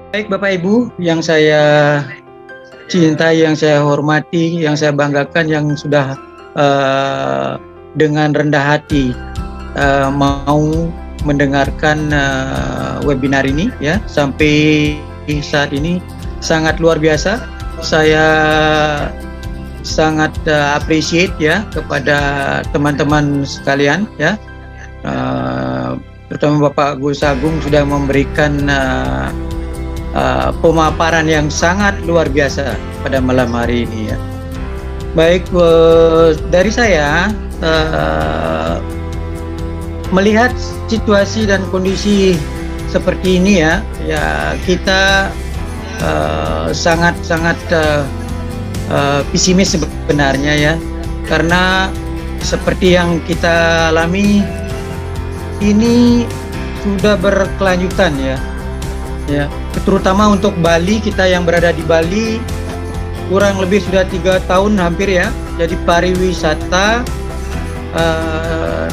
Baik Bapak Ibu yang saya cintai, yang saya hormati, yang saya banggakan, yang sudah dengan rendah hati mau mendengarkan webinar ini ya sampai saat ini sangat luar biasa. Saya sangat appreciate ya kepada teman-teman sekalian ya, terutama Bapak Gus Agung sudah memberikan pemaparan yang sangat luar biasa pada malam hari ini ya. Baik, dari saya melihat situasi dan kondisi seperti ini ya, kita sangat pesimis sebenarnya ya, karena seperti yang kita alami ini sudah berkelanjutan ya, terutama untuk Bali. Kita yang berada di Bali kurang lebih sudah 3 tahun hampir ya, jadi pariwisata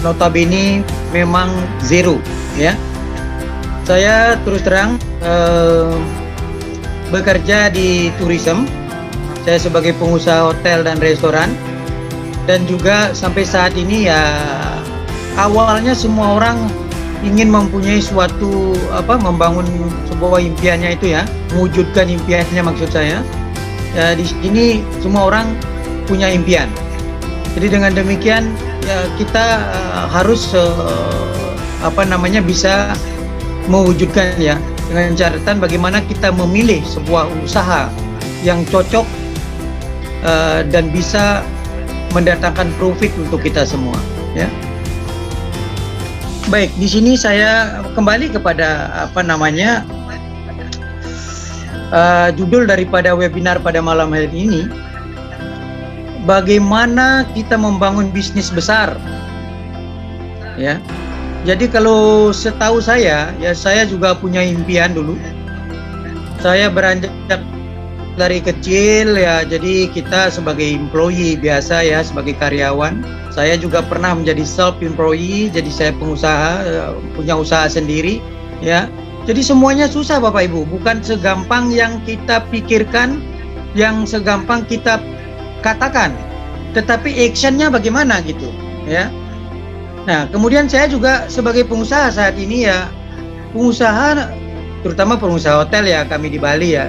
notabene memang zero ya. Saya terus terang bekerja di tourism, saya sebagai pengusaha hotel dan restoran, dan juga sampai saat ini ya, awalnya semua orang ingin mempunyai suatu membangun sebuah impiannya itu ya, mewujudkan impiannya maksud saya. Ya, di sini semua orang punya impian. Jadi dengan demikian ya kita harus bisa mewujudkan ya, dengan catatan bagaimana kita memilih sebuah usaha yang cocok dan bisa mendatangkan profit untuk kita semua ya. Baik, di sini saya kembali kepada judul daripada webinar pada malam hari ini, bagaimana kita membangun bisnis besar ya. Jadi kalau setahu saya ya, saya juga punya impian dulu. Saya beranjak dari kecil ya, jadi kita sebagai employee biasa ya, sebagai karyawan. Saya juga pernah menjadi self employee, jadi saya pengusaha, punya usaha sendiri ya. Jadi semuanya susah Bapak Ibu, bukan segampang yang kita pikirkan, yang segampang kita katakan, tetapi actionnya bagaimana gitu ya. Nah, kemudian saya juga sebagai pengusaha saat ini ya, pengusaha terutama pengusaha hotel ya, kami di Bali ya.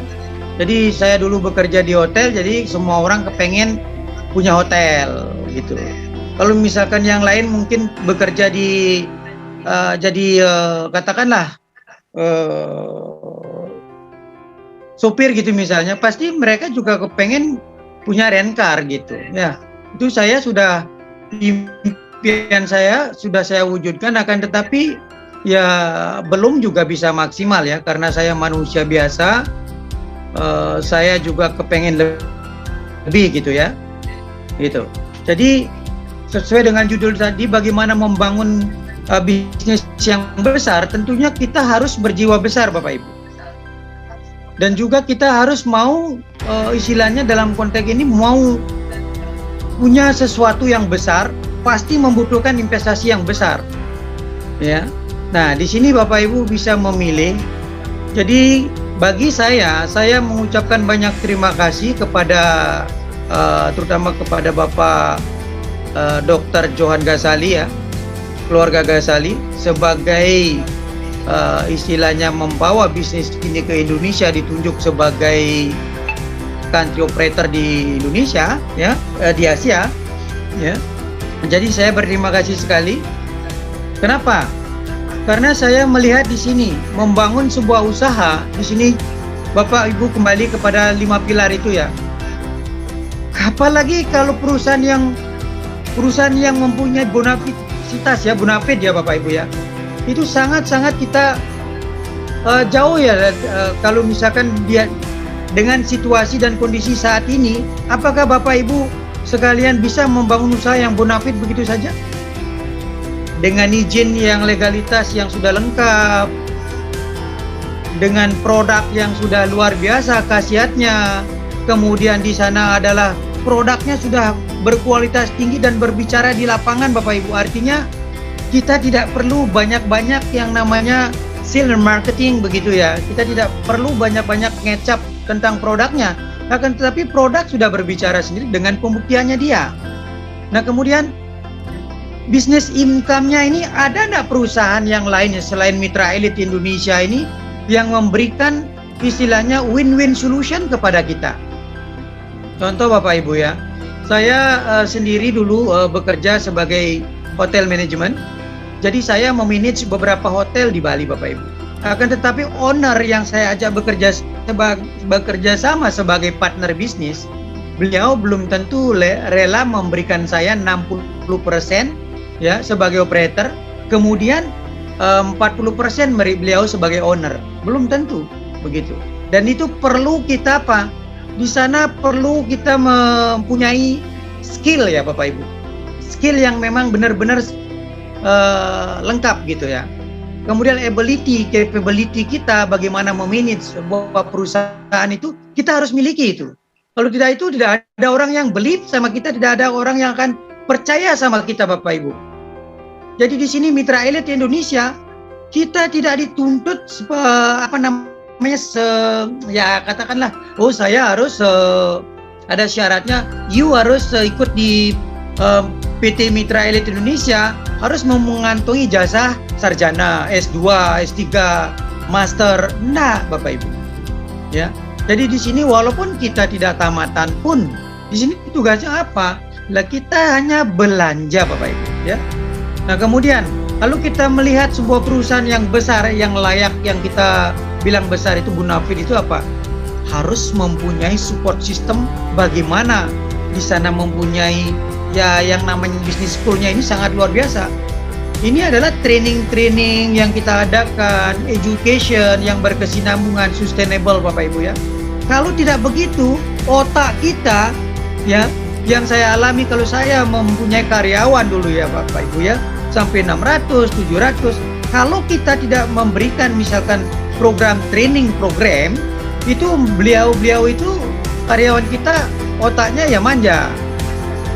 Jadi saya dulu bekerja di hotel, jadi semua orang kepengen punya hotel gitu. Kalau misalkan yang lain mungkin bekerja di katakanlah sopir gitu misalnya, pasti mereka juga kepengen punya rent car gitu ya. Itu saya sudah, impian saya sudah saya wujudkan, akan tetapi ya belum juga bisa maksimal ya, karena saya manusia biasa. Saya juga kepengen lebih gitu ya, gitu. Jadi sesuai dengan judul tadi, bagaimana membangun bisnis yang besar, tentunya kita harus berjiwa besar Bapak Ibu. Dan juga kita harus mau istilahnya dalam konteks ini, mau punya sesuatu yang besar, pasti membutuhkan investasi yang besar ya. Nah, di sini Bapak Ibu bisa memilih. Jadi bagi saya mengucapkan banyak terima kasih kepada terutama kepada Bapak Dr. Johan Ghazali ya, keluarga Ghazali, sebagai istilahnya membawa bisnis ini ke Indonesia, ditunjuk sebagai country operator di Indonesia ya, di Asia ya. Jadi saya berterima kasih sekali. Kenapa? Karena saya melihat di sini membangun sebuah usaha, di sini Bapak Ibu kembali kepada 5 pilar itu ya. Apalagi kalau perusahaan yang mempunyai bonafiditas ya, bonafit ya Bapak Ibu ya. Itu sangat-sangat kita jauh ya, kalau misalkan dia dengan situasi dan kondisi saat ini, apakah Bapak Ibu sekalian bisa membangun usaha yang bonafit begitu saja? Dengan izin yang legalitas yang sudah lengkap, dengan produk yang sudah luar biasa khasiatnya, kemudian di sana adalah produknya sudah berkualitas tinggi dan berbicara di lapangan Bapak Ibu. Artinya kita tidak perlu banyak-banyak yang namanya sales and marketing begitu ya. Kita tidak perlu banyak-banyak ngecap tentang produknya. Akan tetapi produk sudah berbicara sendiri dengan pembuktiannya dia. Nah kemudian bisnis income-nya ini ada nggak perusahaan yang lainnya selain Mitra Elite Indonesia ini yang memberikan istilahnya win-win solution kepada kita? Contoh Bapak Ibu ya, saya sendiri dulu bekerja sebagai hotel manajemen. Jadi saya memanage beberapa hotel di Bali Bapak Ibu. Akan tetapi owner yang saya ajak bekerja sama sebagai partner bisnis, beliau belum tentu rela memberikan saya 60% ya sebagai operator, kemudian 40% beliau sebagai owner. Belum tentu begitu. Dan itu perlu kita apa? Di sana perlu kita mempunyai skill ya Bapak Ibu. Skill yang memang benar-benar lengkap gitu ya. Kemudian capability kita bagaimana memanage sebuah perusahaan itu kita harus miliki itu. Kalau tidak itu tidak ada orang yang believe sama kita, tidak ada orang yang akan percaya sama kita Bapak Ibu. Jadi di sini Mitra Elite Indonesia kita tidak dituntut ya katakanlah saya harus ada syaratnya you harus ikut di PT Mitra Elite Indonesia harus mengantongi jasa sarjana, S2, S3, master. Nah, Bapak Ibu. Ya. Jadi di sini walaupun kita tidak tamatan pun, di sini tugasnya apa? Lah kita hanya belanja Bapak Ibu, ya. Nah, kemudian kalau kita melihat sebuah perusahaan yang besar, yang layak, yang kita bilang besar itu bonafide itu apa? Harus mempunyai support system bagaimana di sana mempunyai ya yang namanya bisnis school-nya ini sangat luar biasa. Ini adalah training-training yang kita adakan, education yang berkesinambungan, sustainable Bapak Ibu ya. Kalau tidak begitu, otak kita ya, yang saya alami kalau saya mempunyai karyawan dulu ya Bapak Ibu ya, sampai 600, 700. Kalau kita tidak memberikan misalkan program training program, itu beliau itu karyawan kita otaknya ya manja.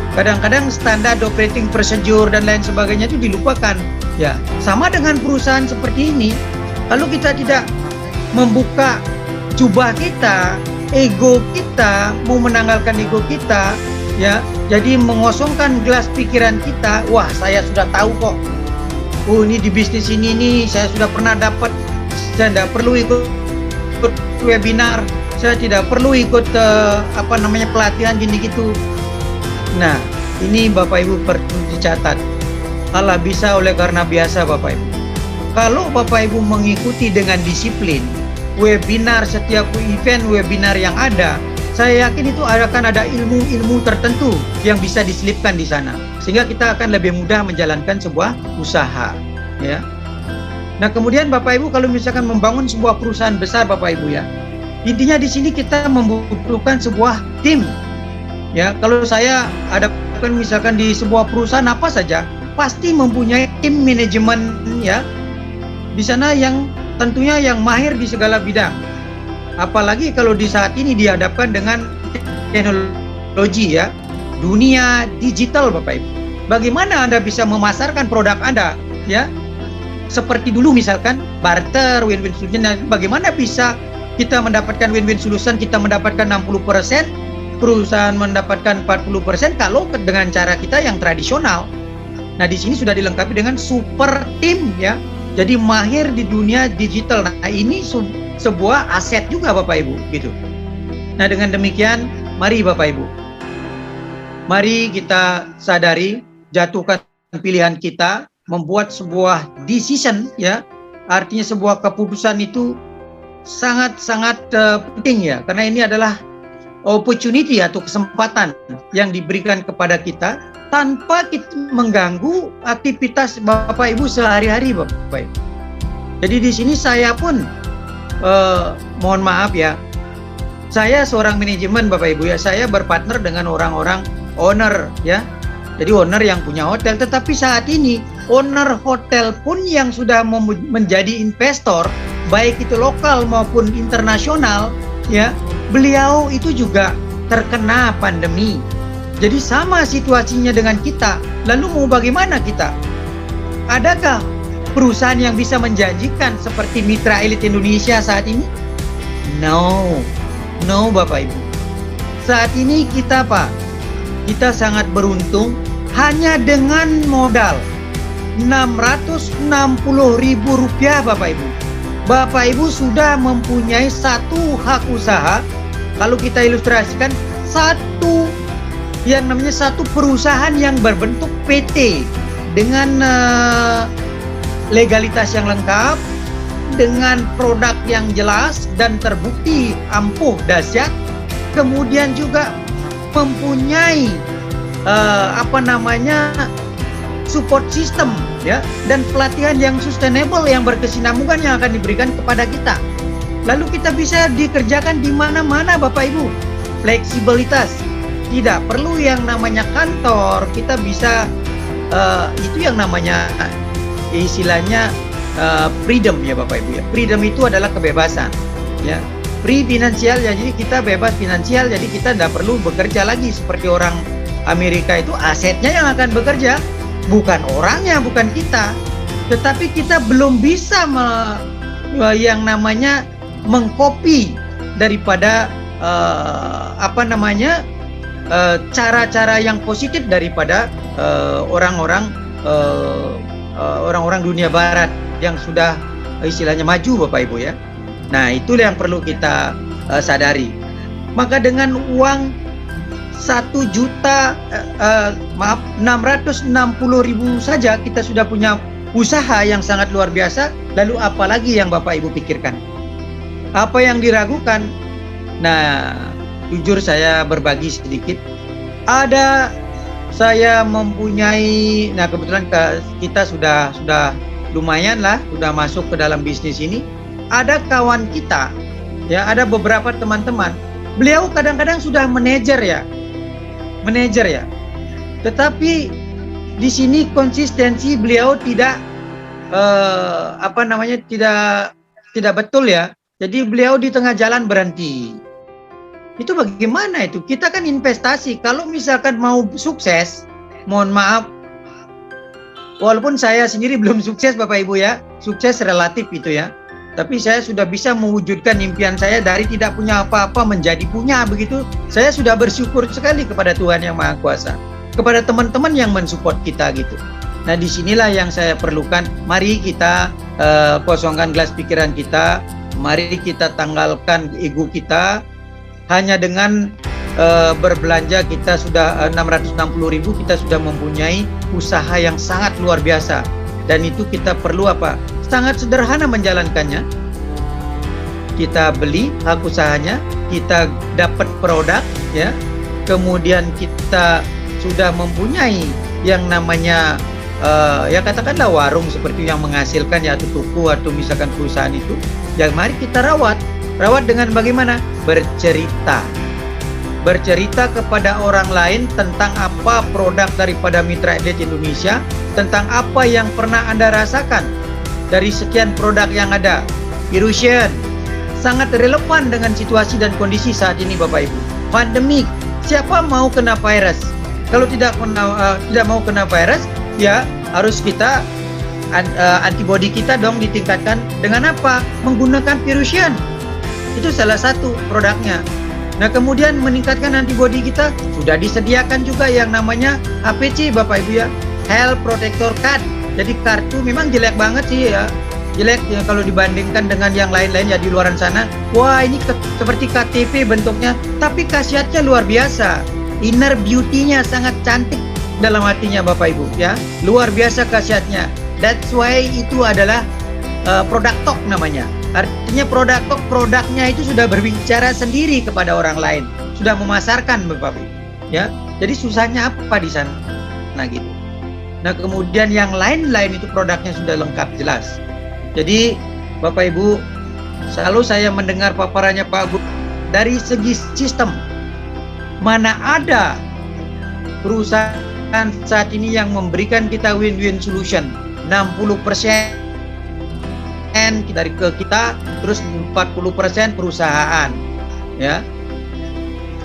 Kadang-kadang standar operating procedure dan lain sebagainya itu dilupakan. Ya, sama dengan perusahaan seperti ini. Kalau kita tidak membuka jubah kita, ego kita, mau menanggalkan ego kita, ya, jadi mengosongkan gelas pikiran kita. Wah, saya sudah tahu kok. Oh, ini di bisnis ini nih, saya sudah pernah dapat. Saya tidak perlu ikut webinar. Saya tidak perlu ikut pelatihan gini gitu. Nah, ini Bapak Ibu perlu dicatat. Allah bisa oleh karena biasa Bapak Ibu. Kalau Bapak Ibu mengikuti dengan disiplin webinar, setiap event webinar yang ada, saya yakin itu akan ada ilmu-ilmu tertentu yang bisa diselipkan di sana. Sehingga kita akan lebih mudah menjalankan sebuah usaha, ya. Nah, kemudian Bapak Ibu kalau misalkan membangun sebuah perusahaan besar Bapak Ibu ya. Intinya di sini kita membutuhkan sebuah tim. Ya, kalau saya ada misalkan di sebuah perusahaan apa saja, pasti mempunyai tim manajemen ya. Di sana yang tentunya yang mahir di segala bidang. Apalagi kalau di saat ini dihadapkan dengan teknologi ya, dunia digital Bapak Ibu. Bagaimana Anda bisa memasarkan produk Anda ya? Seperti dulu misalkan barter, win-win solution, bagaimana bisa kita mendapatkan win-win solution, kita mendapatkan 60%, perusahaan mendapatkan 40% kalau dengan cara kita yang tradisional. Nah, di sini sudah dilengkapi dengan super team ya. Jadi mahir di dunia digital. Nah, ini sebuah aset juga Bapak Ibu gitu. Nah, dengan demikian mari Bapak Ibu. Mari kita sadari, jatuhkan pilihan kita, membuat sebuah decision ya. Artinya sebuah keputusan itu sangat-sangat penting ya, karena ini adalah opportunity atau kesempatan yang diberikan kepada kita tanpa kita mengganggu aktivitas Bapak Ibu sehari-hari Bapak Ibu. Jadi di sini saya pun mohon maaf ya, saya seorang manajemen Bapak Ibu ya, saya berpartner dengan orang-orang owner ya. Jadi owner yang punya hotel, tetapi saat ini owner hotel pun yang sudah menjadi investor, baik itu lokal maupun internasional ya, beliau itu juga terkena pandemi. Jadi sama situasinya dengan kita. Lalu mau bagaimana kita? Adakah perusahaan yang bisa menjanjikan seperti Mitra Elit Indonesia saat ini? No, no Bapak Ibu. Saat ini kita kita sangat beruntung hanya dengan modal Rp660.000 Bapak Ibu. Bapak Ibu sudah mempunyai satu hak usaha. Kalau kita ilustrasikan, satu perusahaan yang berbentuk PT dengan legalitas yang lengkap, dengan produk yang jelas dan terbukti ampuh dahsyat, kemudian juga mempunyai support system ya, dan pelatihan yang sustainable yang berkesinambungan yang akan diberikan kepada kita. Lalu kita bisa dikerjakan di mana-mana Bapak Ibu. Fleksibilitas, tidak perlu yang namanya kantor, kita bisa itu yang namanya istilahnya freedom ya Bapak Ibu ya. Freedom itu adalah kebebasan ya. Free finansial ya, jadi kita bebas finansial, jadi kita tidak perlu bekerja lagi seperti orang Amerika itu asetnya yang akan bekerja, bukan orangnya, bukan kita. Tetapi kita belum bisa yang namanya mengcopy daripada cara-cara yang positif daripada orang-orang dunia barat yang sudah istilahnya maju Bapak Ibu ya. Nah, itulah yang perlu kita sadari. Maka dengan uang 660.000 saja kita sudah punya usaha yang sangat luar biasa. Lalu apalagi yang Bapak Ibu pikirkan? Apa yang diragukan? Nah, jujur saya berbagi sedikit. Saya mempunyai, nah kebetulan kita sudah lumayan lah, sudah masuk ke dalam bisnis ini. Ada kawan kita, ya, ada beberapa teman-teman. Beliau kadang-kadang sudah manajer ya. Tetapi di sini konsistensi beliau tidak tidak betul ya. Jadi beliau di tengah jalan berhenti. Itu bagaimana itu? Kita kan investasi. Kalau misalkan mau sukses, mohon maaf, walaupun saya sendiri belum sukses Bapak Ibu ya, sukses relatif itu ya. Tapi saya sudah bisa mewujudkan impian saya dari tidak punya apa-apa menjadi punya begitu. Saya sudah bersyukur sekali kepada Tuhan Yang Maha Kuasa, kepada teman-teman yang mensupport kita gitu. Nah, disinilah yang saya perlukan. Mari kita kosongkan gelas pikiran kita. Mari kita tanggalkan ego kita. Hanya dengan berbelanja kita sudah 660.000, kita sudah mempunyai usaha yang sangat luar biasa. Dan itu kita perlu sangat sederhana menjalankannya. Kita beli hak usahanya, kita dapat produk ya. Kemudian kita sudah mempunyai yang namanya ya katakanlah warung seperti yang menghasilkan ya, atau toko atau misalkan perusahaan itu. Ya mari kita rawat dengan bagaimana? Bercerita kepada orang lain tentang apa produk daripada Mitra Elit Indonesia, tentang apa yang pernah Anda rasakan dari sekian produk yang ada. Virusion sangat relevan dengan situasi dan kondisi saat ini Bapak Ibu. Pandemik, siapa mau kena virus? Kalau tidak mau kena virus, ya harus kita antibodi kita dong ditingkatkan dengan apa? Menggunakan Virusion. Itu salah satu produknya. Nah, kemudian meningkatkan antibodi kita sudah disediakan juga yang namanya HPC Bapak Ibu ya, Health Protector Card. Jadi kartu memang jelek banget sih ya, jelek ya kalau dibandingkan dengan yang lain-lain ya di luaran sana. Wah, ini seperti KTP bentuknya, tapi khasiatnya luar biasa. Inner beauty-nya sangat cantik dalam hatinya Bapak Ibu ya, luar biasa khasiatnya. That's why itu adalah produk talk namanya. Artinya produknya itu sudah berbicara sendiri kepada orang lain, sudah memasarkan Bapak Ibu ya. Jadi susahnya apa di sana? Nah gitu. Nah, kemudian yang lain-lain itu produknya sudah lengkap jelas. Jadi Bapak Ibu, selalu saya mendengar paparannya Pak Guru dari segi sistem. Mana ada perusahaan saat ini yang memberikan kita win-win solution 60% dari ke kita, terus 40% perusahaan ya.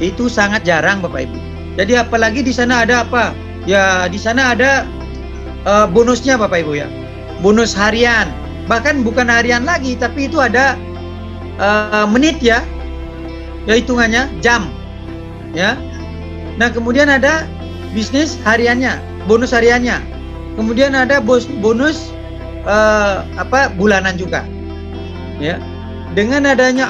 Itu sangat jarang Bapak Ibu. Jadi apalagi di sana ada apa? Ya di sana ada bonusnya Bapak Ibu ya. bonus harian, bahkan bukan harian lagi, tapi itu ada menit ya hitungannya jam ya. Nah kemudian ada bisnis hariannya, bonus hariannya, kemudian ada bonus bulanan juga ya. Dengan adanya